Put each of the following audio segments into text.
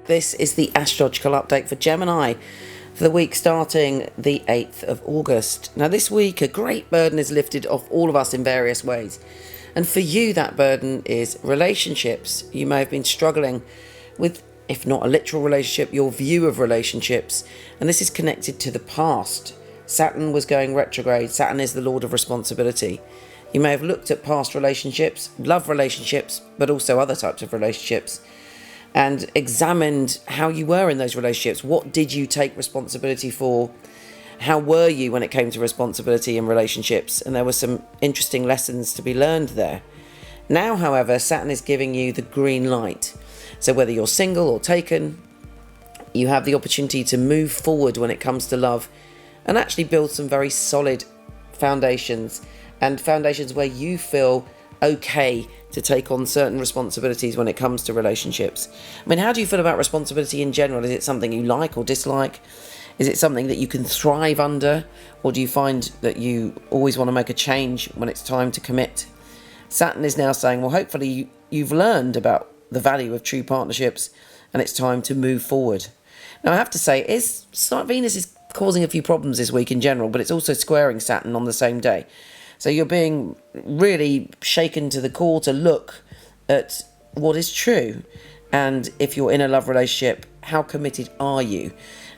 This is the astrological update for Gemini for the week starting the 8th of August. Now this week, a great burden is lifted off all of us in various ways. And for you, that burden is relationships. You may have been struggling with, if not a literal relationship, your view of relationships. And this is connected to the past. Saturn was going retrograde. Saturn is the Lord of responsibility. You may have looked at past relationships, love relationships, but also other types of relationships, and examined how you were in those relationships. What did you take responsibility for? How were you when it came to responsibility in relationships? And there were some interesting lessons to be learned there. Now, however, Saturn is giving you the green light. So whether you're single or taken, you have the opportunity to move forward when it comes to love and actually build some very solid foundations, and foundations where you feel okay to take on certain responsibilities when it comes to relationships. I mean, how do you feel about responsibility in general? Is it something you like or dislike? Is it something that you can thrive under? Or do you find that you always want to make a change when it's time to commit? Saturn is now saying, well, hopefully you've learned about the value of true partnerships and it's time to move forward. Now, I have to say, Venus is causing a few problems this week in general, but it's also squaring Saturn on the same day. So you're being really shaken to the core to look at what is true. And if you're in a love relationship, how committed are you?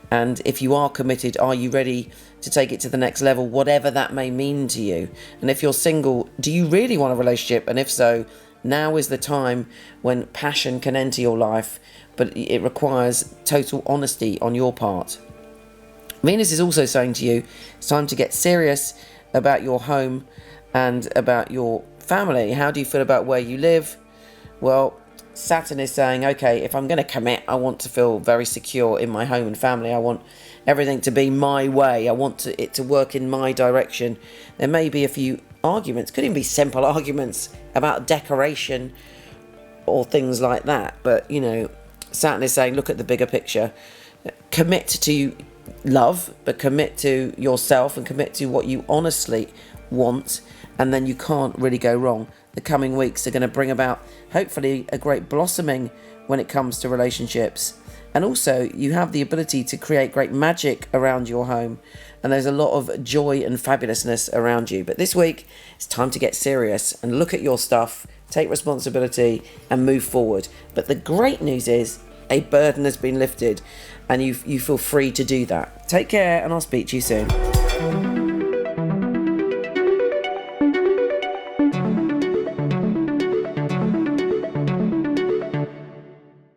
And if you are committed, are you ready to take it to the next level, whatever that may mean to you? And if you're single, do you really want a relationship? And if so, now is the time when passion can enter your life, but it requires total honesty on your part. Venus is also saying to you, it's time to get serious about your home and about your family. How do you feel about where you live? Well, Saturn is saying, okay, if I'm going to commit, I want to feel very secure in my home and family. I want everything to be my way. I want it to work in my direction. There may be a few arguments, could even be simple arguments about decoration or things like that. But, Saturn is saying, look at the bigger picture. Commit to love, but commit to yourself and commit to what you honestly want, and then you can't really go wrong. The coming weeks are going to bring about, hopefully, a great blossoming when it comes to relationships. And also, you have the ability to create great magic around your home, and there's a lot of joy and fabulousness around you. But this week, it's time to get serious and look at your stuff, take responsibility, and move forward. But the great news is, a burden has been lifted, and you feel free to do that. Take care, and I'll speak to you soon.